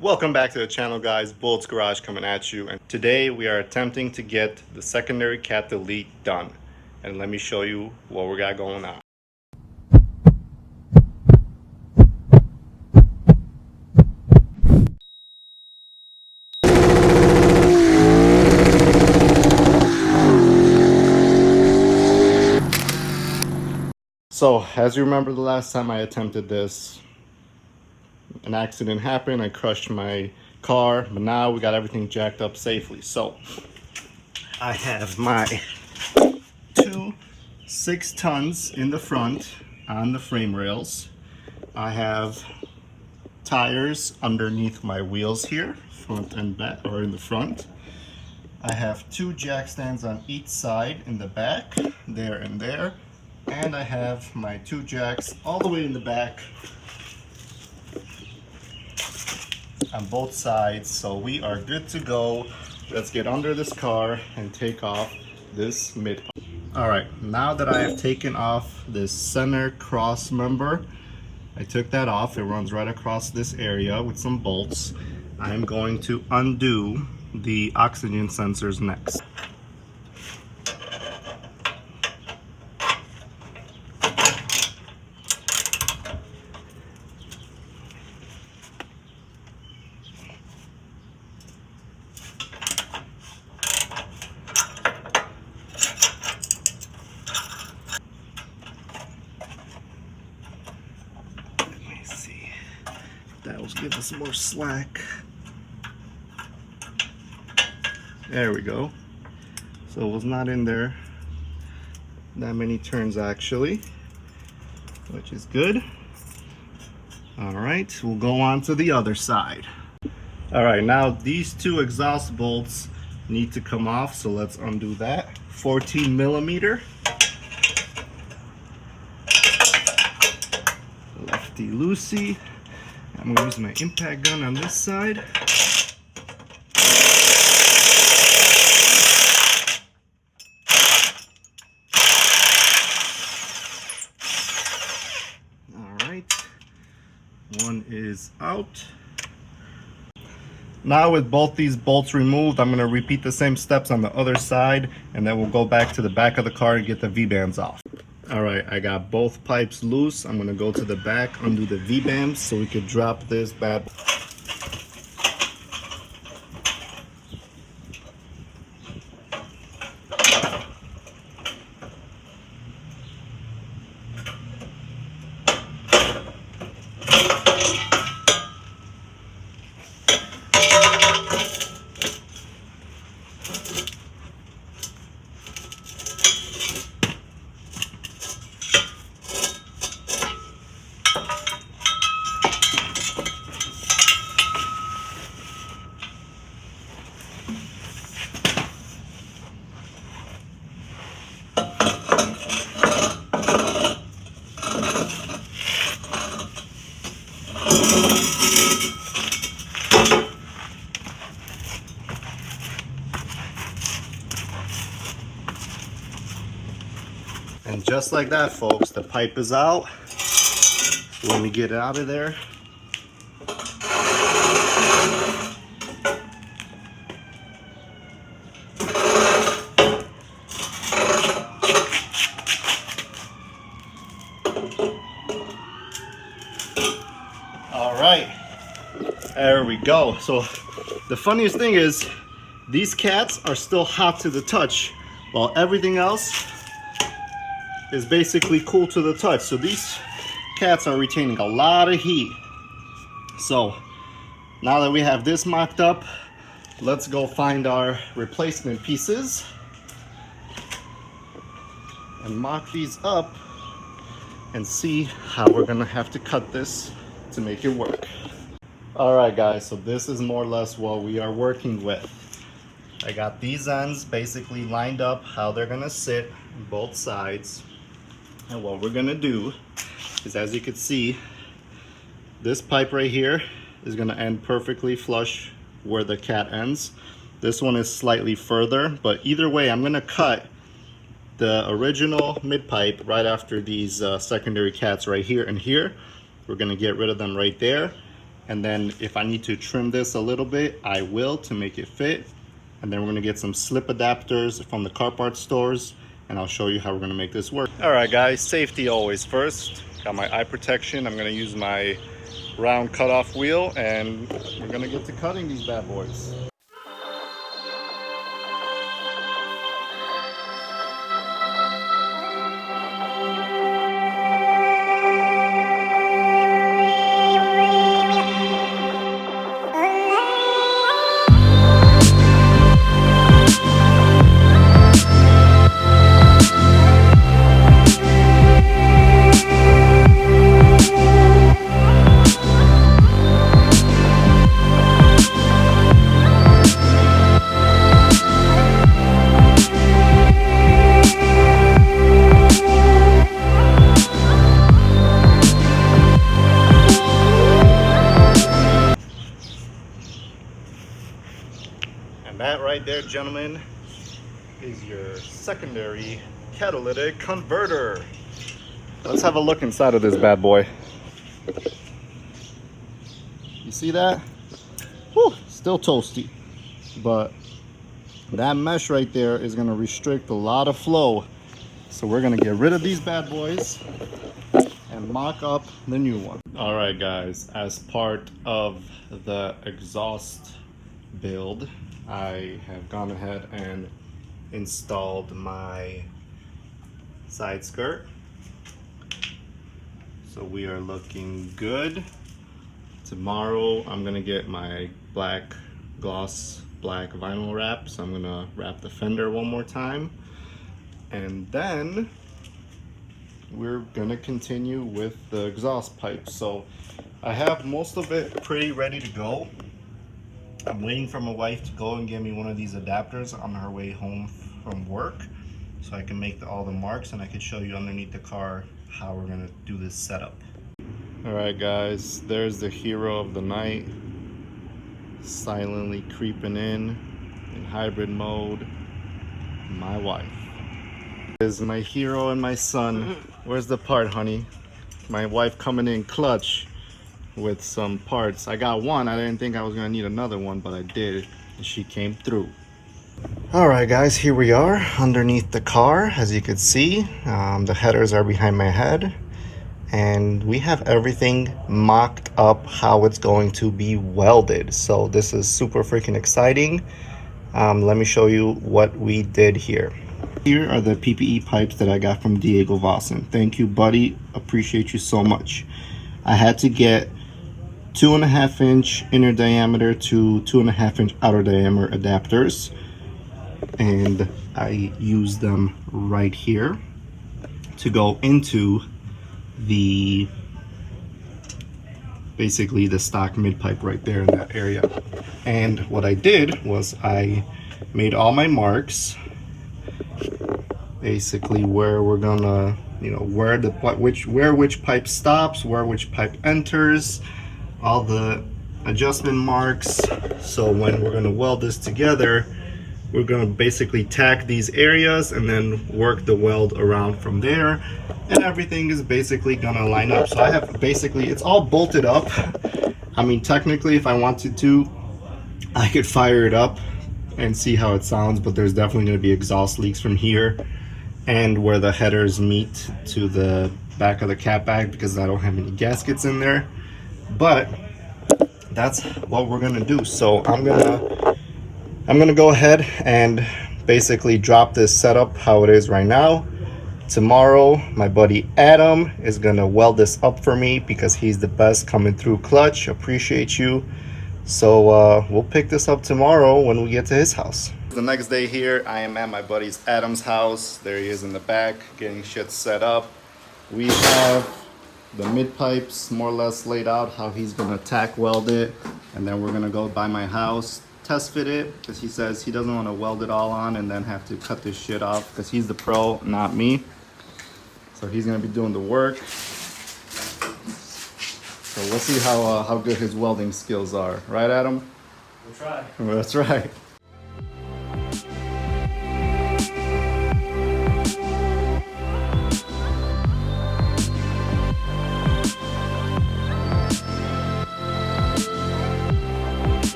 Welcome back to the channel, guys. Bullets Garage coming at you, and today we are attempting to get the secondary cat delete done. And let me show you what we got going on. So as you remember, the last time I attempted this, an accident happened. I crushed my car, but now we got everything jacked up safely. So I have my two 6 tons in the front on the frame rails. I have tires underneath my wheels here, front and back, or in the front. I have 2 jack stands on each side in the back, there and there. And I have my 2 jacks all the way in the back on both sides. So we are good to go. Let's get under this car and take off this mid. All right, now that I have taken off this center cross member, I took that off. It runs right across this area with some bolts. I'm going to undo the oxygen sensors next. That will give us more slack. There we go. So it was not in there that many turns actually, which is good. All right, we'll go on to the other side. All right, now these 2 exhaust bolts need to come off, so let's undo that. 14 millimeter. Lefty loosey. I'm gonna use my impact gun on this side. All right, one is out. Now with both these bolts removed, I'm gonna repeat the same steps on the other side, and then we'll go back to the back of the car and get the V-bands off. All right, I got both pipes loose. I'm gonna go to the back, undo the V-bands so we could drop this bad boy. And just like that, folks, the pipe is out. Let me get it out of there. All right, there we go. So the funniest thing is these cats are still hot to the touch while everything else is basically cool to the touch. So these cats are retaining a lot of heat. So now that we have this mocked up, let's go find our replacement pieces and mock these up and see how we're gonna have to cut this to make it work. All right, guys, so this is more or less what we are working with. I got these ends basically lined up how they're gonna sit on both sides. And what we're gonna do is, as you can see, this pipe right here is gonna end perfectly flush where the cat ends. This one is slightly further, but either way, I'm gonna cut the original mid pipe right after these secondary cats right here and here. We're gonna get rid of them right there. And then if I need to trim this a little bit, I will to make it fit. And then we're gonna get some slip adapters from the car parts stores, and I'll show you how we're gonna make this work. All right guys, safety always first. Got my eye protection. I'm gonna use my round cutoff wheel, and we're gonna get to cutting these bad boys. And that right there, gentlemen, is your secondary catalytic converter. Let's have a look inside of this bad boy. You see that? Whew, still toasty. But that mesh right there is gonna restrict a lot of flow. So we're gonna get rid of these bad boys and mock up the new one. All right guys, as part of the exhaust build, I have gone ahead and installed my side skirt. So we are looking good. Tomorrow I'm gonna get my black gloss black vinyl wrap. So I'm gonna wrap the fender one more time. And then we're gonna continue with the exhaust pipe. So I have most of it pretty ready to go. I'm waiting for my wife to go and get me one of these adapters on her way home from work, so I can make all the marks and I can show you underneath the car how we're gonna do this setup. All right guys, there's the hero of the night, silently creeping in hybrid mode, my wife. This is my hero and my son. Where's the part, honey? My wife coming in clutch with some parts. I got one. I didn't think I was gonna need another one, but I did, and she came through. All right guys, here we are underneath the car. As you can see, the headers are behind my head, and we have everything mocked up how it's going to be welded. So this is super freaking exciting. Let me show you what we did here. Here are the PPE pipes that I got from Diego Vossen. Thank you, buddy. Appreciate you so much. I had to get 2.5 inch inner diameter to 2.5 inch outer diameter adapters, and I use them right here to go into the basically the stock mid pipe right there in that area. And what I did was I made all my marks basically where we're gonna, you know, where which pipe stops, where which pipe enters, all the adjustment marks. So when we're going to weld this together, we're going to basically tack these areas and then work the weld around from there, and everything is basically going to line up. So I have basically, it's all bolted up. I mean, technically if I wanted to, I could fire it up and see how it sounds, but there's definitely going to be exhaust leaks from here and where the headers meet to the back of the cat bag, because I don't have any gaskets in there. But that's what we're gonna do. So I'm gonna go ahead and basically drop this setup how it is right now. Tomorrow my buddy Adam is gonna weld this up for me because he's the best coming through clutch. Appreciate you. So we'll pick this up tomorrow when we get to his house. The next day here, I am at my buddy's Adam's house. There he is in the back getting shit set up. We have the mid pipes more or less laid out how he's gonna tack weld it, and then we're gonna go by my house, test fit it, because he says he doesn't want to weld it all on and then have to cut this shit off, because he's the pro, not me. So he's gonna be doing the work. So we'll see how good his welding skills are, right, Adam? We'll try. That's right.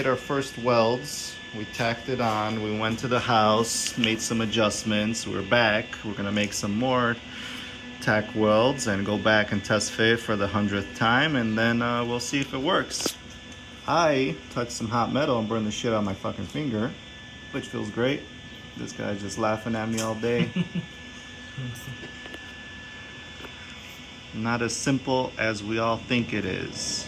our first welds. We tacked it on. We went to the house, made some adjustments. We're back. We're gonna make some more tack welds and go back and test fit for the 100th time, and then we'll see if it works. I touched some hot metal and burned the shit out of my fucking finger, which feels great. This guy's just laughing at me all day. Not as simple as we all think it is.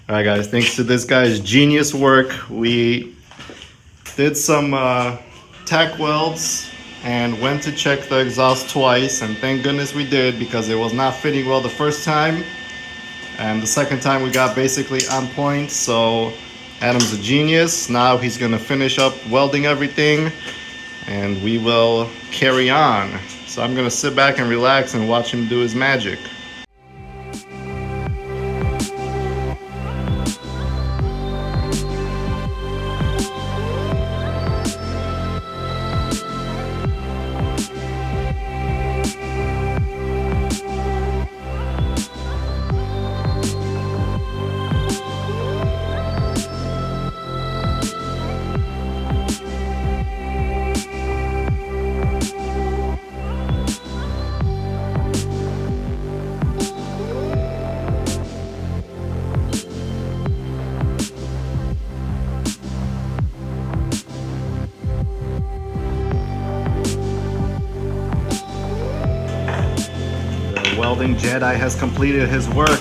All right, guys, thanks to this guy's genius work, we did some tack welds and went to check the exhaust twice, and thank goodness we did, because it was not fitting well the first time, and the second time we got basically on point. So Adam's a genius. Now he's gonna finish up welding everything and we will carry on. So I'm gonna sit back and relax and watch him do his magic. Welding Jedi has completed his work.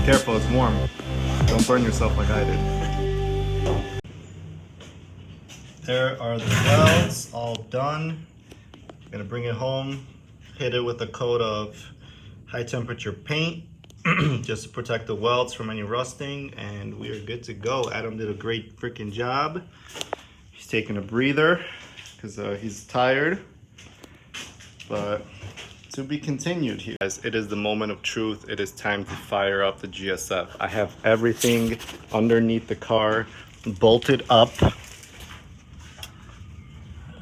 Careful, it's warm. Don't burn yourself like I did. There are the welds, all done. I'm gonna bring it home, hit it with a coat of high temperature paint, just to protect the welds from any rusting, and we are good to go. Adam did a great freaking job. He's taking a breather because he's tired. But to be continued here. Guys, it is the moment of truth. It is time to fire up the GSF. I have everything underneath the car bolted up.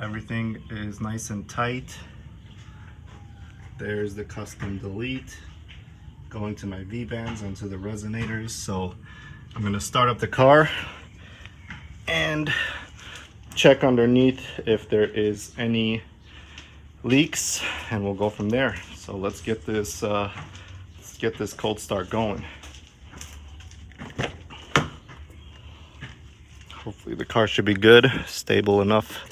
Everything is nice and tight. There's the custom delete going to my V-bands and to the resonators. So I'm gonna start up the car and check underneath if there is any leaks, and we'll go from there. So let's get this cold start going. Hopefully the car should be good, stable enough.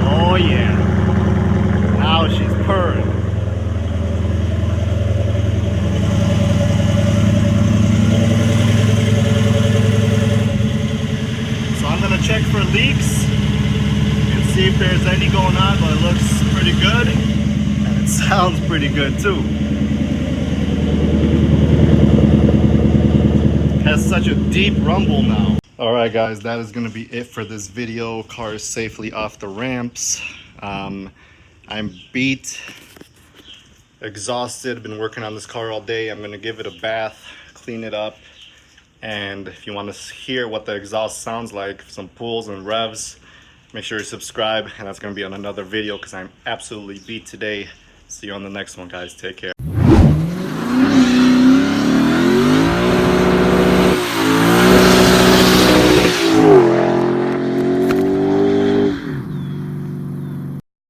Oh yeah, now she's purring. So I'm gonna check for leaks and see if there's any going on, but it looks pretty good and it sounds pretty good too. It has such a deep rumble now. All right guys, that is gonna be it for this video. Car is safely off the ramps. I'm beat, exhausted, been working on this car all day. I'm gonna give it a bath, clean it up, and if you want to hear what the exhaust sounds like, some pulls and revs, make sure you subscribe, and that's gonna be on another video because I'm absolutely beat today. See you on the next one, guys. Take care.